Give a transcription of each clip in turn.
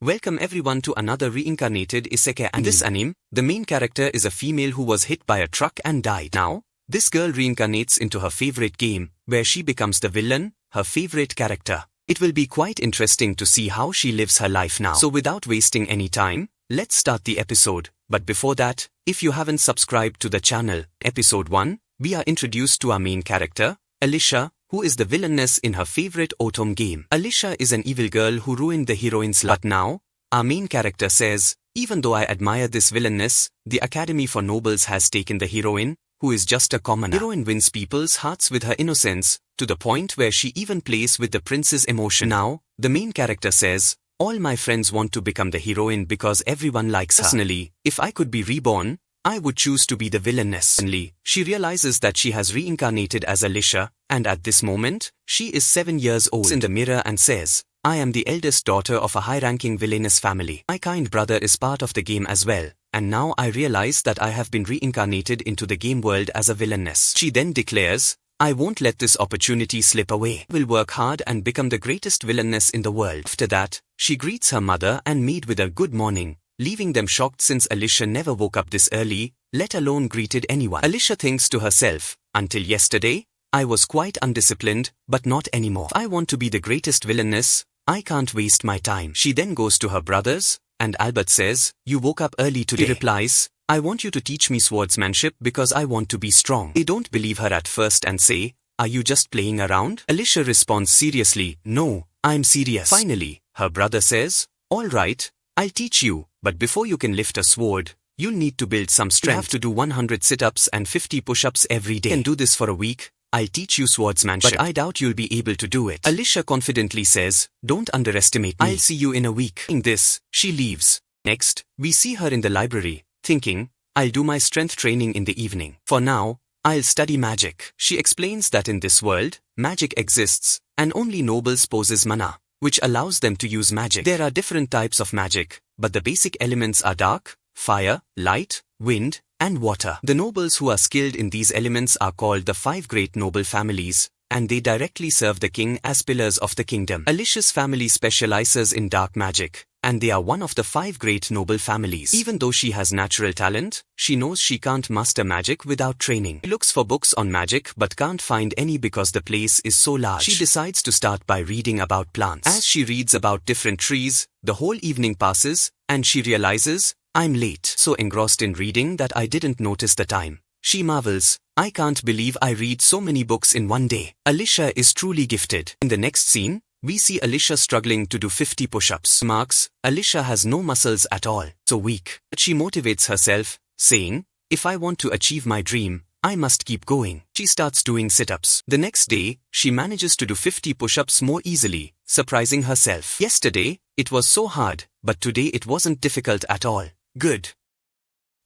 Welcome everyone to another reincarnated isekai anime. In this anime, the main character is a female who was hit by a truck and died. Now, this girl reincarnates into her favorite game, where she becomes the villain, her favorite character. It will be quite interesting to see how she lives her life now. So without wasting any time, let's start the episode. But before that, if you haven't subscribed to the channel, episode 1, we are introduced to our main character, Alicia, who is the villainess in her favorite otome game. Alicia is an evil girl who ruined the heroine's life. But now, our main character says, even though I admire this villainess, the Academy for Nobles has taken the heroine, who is just a commoner. Heroine wins people's hearts with her innocence, to the point where she even plays with the prince's emotion. Now, the main character says, all my friends want to become the heroine because everyone likes her. Personally, if I could be reborn, I would choose to be the villainess. Suddenly, she realizes that she has reincarnated as Alicia, and at this moment, she is 7 years old. In the mirror and says, I am the eldest daughter of a high-ranking Villainess family. My kind brother is part of the game as well, and now I realize that I have been reincarnated into the game world as a villainess. She then declares, I won't let this opportunity slip away. I will work hard and become the greatest villainess in the world. After that, she greets her mother and maid with a good morning, leaving them shocked since Alicia never woke up this early, let alone greeted anyone. Alicia thinks to herself, until yesterday, I was quite undisciplined, but not anymore. If I want to be the greatest villainess, I can't waste my time. She then goes to her brothers, and Albert says, you woke up early today. He replies, I want you to teach me swordsmanship because I want to be strong. They don't believe her at first and say, are you just playing around? Alicia responds seriously, no, I'm serious. Finally, her brother says, all right, I'll teach you, but before you can lift a sword, you'll need to build some strength. You have to do 100 sit-ups and 50 push-ups every day. You can do this for a week. I'll teach you swordsmanship, but I doubt you'll be able to do it. Alicia confidently says, don't underestimate me. I'll see you in a week. In this, she leaves. Next, we see her in the library, thinking, I'll do my strength training in the evening. For now, I'll study magic. She explains that in this world, magic exists, and only nobles possess mana, which allows them to use magic. There are different types of magic, but the basic elements are dark, fire, light, wind, and water. The nobles who are skilled in these elements are called the 5 great noble families, and they directly serve the king as pillars of the kingdom. Alicia's family specializes in dark magic, and they are one of the 5 great noble families. Even though she has natural talent, she knows she can't master magic without training. She looks for books on magic but can't find any because the place is so large. She decides to start by reading about plants. As she reads about different trees, the whole evening passes, and she realizes, I'm late. So engrossed in reading that I didn't notice the time. She marvels, I can't believe I read so many books in one day. Alicia is truly gifted. In the next scene, we see Alicia struggling to do 50 push-ups. Marks, Alicia has no muscles at all, so weak. But she motivates herself, saying, if I want to achieve my dream, I must keep going. She starts doing sit-ups. The next day, she manages to do 50 push-ups more easily, surprising herself. Yesterday, it was so hard, but today it wasn't difficult at all. Good.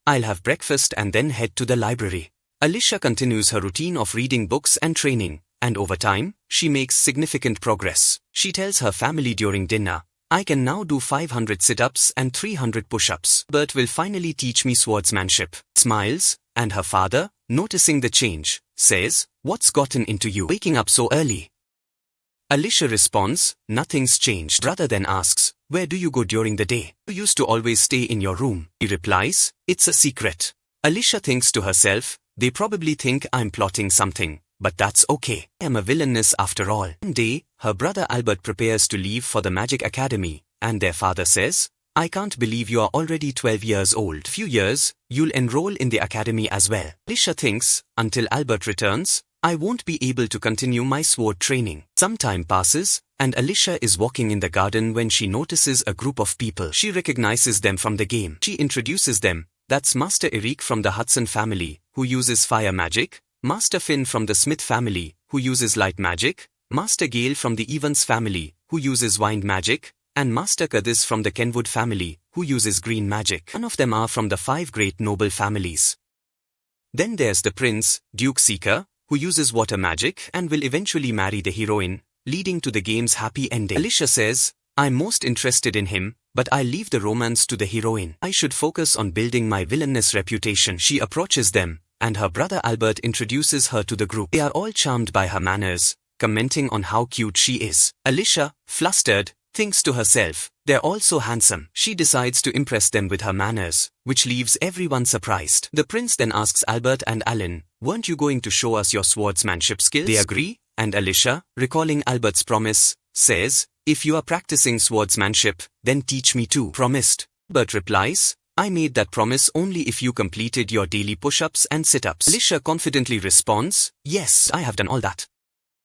I'll have breakfast and then head to the library. Alicia continues her routine of reading books and training, and over time, she makes significant progress. She tells her family during dinner, I can now do 500 sit-ups and 300 push-ups. Bert will finally teach me swordsmanship. Smiles, and her father, noticing the change, says, what's gotten into you waking up so early? Alicia responds, nothing's changed. Brother then asks, where do you go during the day? You used to always stay in your room. He replies, it's a secret. Alicia thinks to herself, they probably think I'm plotting something, but that's okay. I am a villainess after all. One day, her brother Albert prepares to leave for the Magic Academy, and their father says, I can't believe you are already 12 years old. Few years, you'll enroll in the academy as well. Alicia thinks, until Albert returns, I won't be able to continue my sword training. Some time passes, and Alicia is walking in the garden when she notices a group of people. She recognizes them from the game. She introduces them. That's Master Eric from the Hudson family, who uses fire magic, Master Finn from the Smith family, who uses light magic, Master Gale from the Evans family, who uses wind magic, and Master Curtis from the Kenwood family, who uses green magic. None of them are from the 5 great noble families. Then there's the prince, Duke Seeker, who uses water magic and will eventually marry the heroine, leading to the game's happy ending. Alicia says, I'm most interested in him, but I'll leave the romance to the heroine. I should focus on building my villainous reputation. She approaches them, and her brother Albert introduces her to the group. They are all charmed by her manners, commenting on how cute she is. Alicia, flustered, thinks to herself, they're all so handsome. She decides to impress them with her manners, which leaves everyone surprised. The prince then asks Albert and Alan, weren't you going to show us your swordsmanship skills? They agree, and Alicia, recalling Albert's promise, says, if you are practicing swordsmanship, then teach me too. Promised. Albert replies, I made that promise only if you completed your daily push-ups and sit-ups. Alicia confidently responds, yes, I have done all that.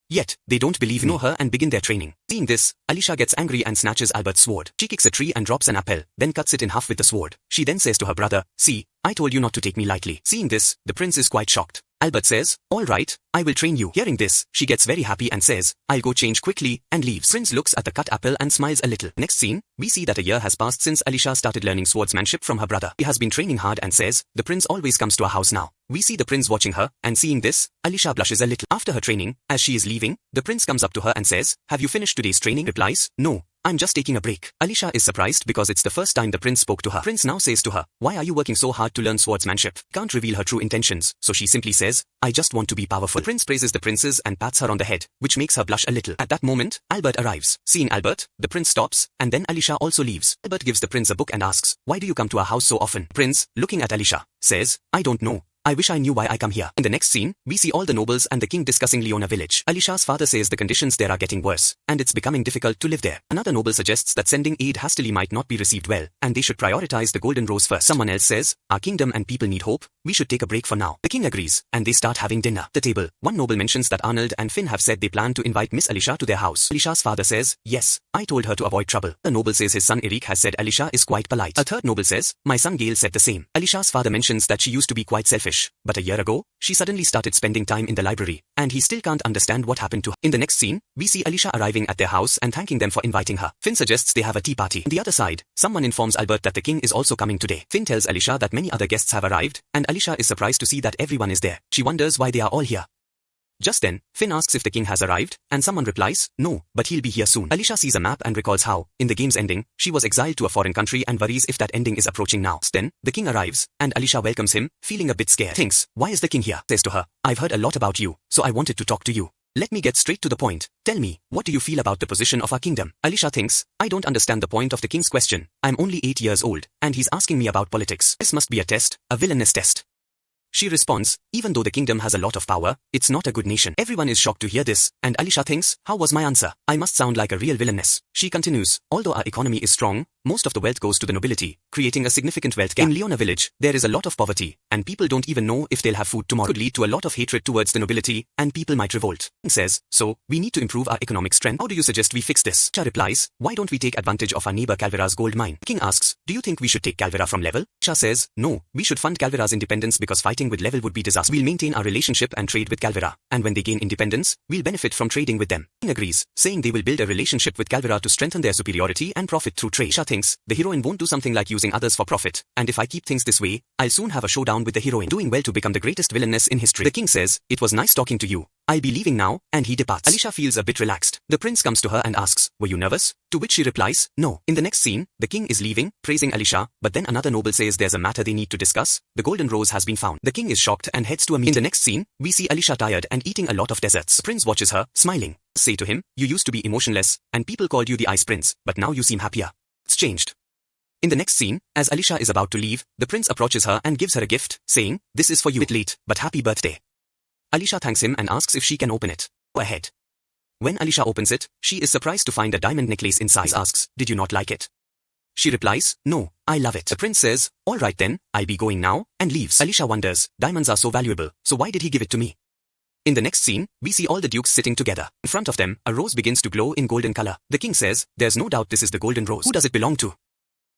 Yet, they don't believe in her and begin their training. Seeing this, Alicia gets angry and snatches Albert's sword. She kicks a tree and drops an apple, then cuts it in half with the sword. She then says to her brother, see, I told you not to take me lightly. Seeing this, the prince is quite shocked. Albert says, all right, I will train you. Hearing this, she gets very happy and says, I'll go change quickly, and leaves. Prince looks at the cut apple and smiles a little. Next scene, we see that a year has passed since Alicia started learning swordsmanship from her brother. He has been training hard and says, the prince always comes to our house now. We see the prince watching her, and seeing this, Alicia blushes a little. After her training, as she is leaving, the prince comes up to her and says, have you finished today's training? Replies, no. I'm just taking a break. Alicia is surprised because it's the first time the prince spoke to her. Prince now says to her, why are you working so hard to learn swordsmanship? Can't reveal her true intentions, so she simply says, I just want to be powerful. The prince praises the princess and pats her on the head, which makes her blush a little. At that moment, Albert arrives. Seeing Albert, the prince stops, and then Alicia also leaves. Albert gives the prince a book and asks, why do you come to our house so often? Prince, looking at Alicia, says, I don't know. I wish I knew why I come here. In the next scene, we see all the nobles and the king discussing Leona village. Alicia's father says the conditions there are getting worse, and it's becoming difficult to live there. Another noble suggests that sending aid hastily might not be received well, and they should prioritize the golden rose first. Someone else says, our kingdom and people need hope, we should take a break for now. The king agrees, and they start having dinner. The table, one noble mentions that Arnold and Finn have said they plan to invite Miss Alicia to their house. Alicia's father says, yes, I told her to avoid trouble. A noble says his son Eric has said Alicia is quite polite. A third noble says, my son Gail said the same. Alicia's father mentions that she used to be quite selfish, but a year ago, she suddenly started spending time in the library, and he still can't understand what happened to her. In the next scene, we see Alicia arriving at their house and thanking them for inviting her. Finn suggests they have a tea party. On the other side, someone informs Albert that the king is also coming today. Finn tells Alicia that many other guests have arrived, and Alicia is surprised to see that everyone is there. She wonders why they are all here. Just then, Finn asks if the king has arrived, and someone replies, no, but he'll be here soon. Alicia sees a map and recalls how, in the game's ending, she was exiled to a foreign country and worries if that ending is approaching now. Then, the king arrives, and Alicia welcomes him, feeling a bit scared. Thinks, why is the king here? Says to her, I've heard a lot about you, so I wanted to talk to you. Let me get straight to the point. Tell me, what do you feel about the position of our kingdom? Alicia thinks, I don't understand the point of the king's question. I'm only 8 years old, and he's asking me about politics. This must be a test, a villainess test. She responds, even though the kingdom has a lot of power, it's not a good nation. Everyone is shocked to hear this, and Alicia thinks, how was my answer? I must sound like a real villainess. She continues, although our economy is strong, most of the wealth goes to the nobility, creating a significant wealth gap. In Leona village, there is a lot of poverty, and people don't even know if they'll have food tomorrow. It could lead to a lot of hatred towards the nobility, and people might revolt. King says, so, we need to improve our economic strength. How do you suggest we fix this? Alicia replies, why don't we take advantage of our neighbor Calvera's gold mine? King asks, do you think we should take Calvera from Level? Alicia says, no, we should fund Calvera's independence because fighting with Level would be disastrous. We'll maintain our relationship and trade with Calvera, and when they gain independence, we'll benefit from trading with them. King agrees, saying they will build a relationship with Calvera to strengthen their superiority and profit through trade. Alicia thinks, the heroine won't do something like using others for profit, and if I keep things this way, I'll soon have a showdown with the heroine. Doing well to become the greatest villainess in history. The king says, it was nice talking to you. I'll be leaving now, and he departs. Alicia feels a bit relaxed. The prince comes to her and asks, were you nervous? To which she replies, no. In the next scene, the king is leaving, praising Alicia, but then another noble says there's a matter they need to discuss. The golden rose has been found. The king is shocked and heads to a meeting. In the next scene, we see Alicia tired and eating a lot of desserts. The prince watches her, smiling. Say to him, you used to be emotionless, and people called you the ice prince, but now you seem happier. It's changed. In the next scene, as Alicia is about to leave, the prince approaches her and gives her a gift, saying, this is for you. A bit late, but happy birthday. Alicia thanks him and asks if she can open it. Go ahead. When Alicia opens it, she is surprised to find a diamond necklace inside. He asks, did you not like it? She replies, no, I love it. The prince says, all right then, I'll be going now, and leaves. Alicia wonders, diamonds are so valuable, so why did he give it to me? In the next scene, we see all the dukes sitting together. In front of them, a rose begins to glow in golden color. The king says, there's no doubt this is the golden rose. Who does it belong to?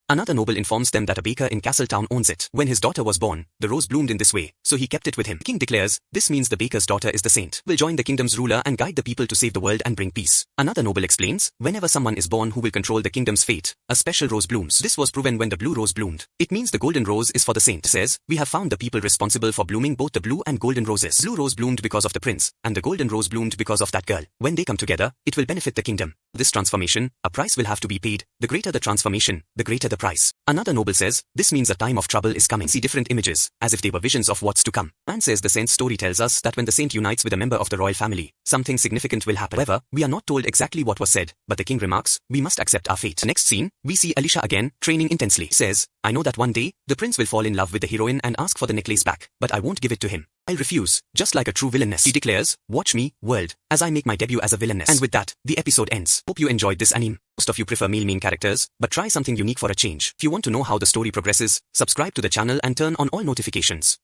Another noble informs them that a baker in Castletown owns it. When his daughter was born, the rose bloomed in this way, so he kept it with him. The king declares, this means the baker's daughter is the saint. Will join the kingdom's ruler and guide the people to save the world and bring peace. Another noble explains, whenever someone is born who will control the kingdom's fate, a special rose blooms. This was proven when the blue rose bloomed. It means the golden rose is for the saint. It says, we have found the people responsible for blooming both the blue and golden roses. Blue rose bloomed because of the prince, and the golden rose bloomed because of that girl. When they come together, it will benefit the kingdom. This transformation, a price will have to be paid. The greater the transformation, the greater the the price. Another noble says, this means a time of trouble is coming. See different images, as if they were visions of what's to come. Man says the saint's story tells us that when the saint unites with a member of the royal family, something significant will happen. However, we are not told exactly what was said, but the king remarks, we must accept our fate. Next scene, we see Alicia again, training intensely. He says, I know that one day, the prince will fall in love with the heroine and ask for the necklace back, but I won't give it to him. I'll refuse, just like a true villainess. She declares, watch me, world, as I make my debut as a villainess. And with that, the episode ends. Hope you enjoyed this anime. Most of you prefer male main characters, but try something unique for a change. If you want to know how the story progresses, subscribe to the channel and turn on all notifications.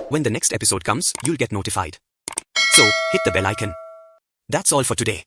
When the next episode comes, you'll get notified. So, hit the bell icon. That's all for today.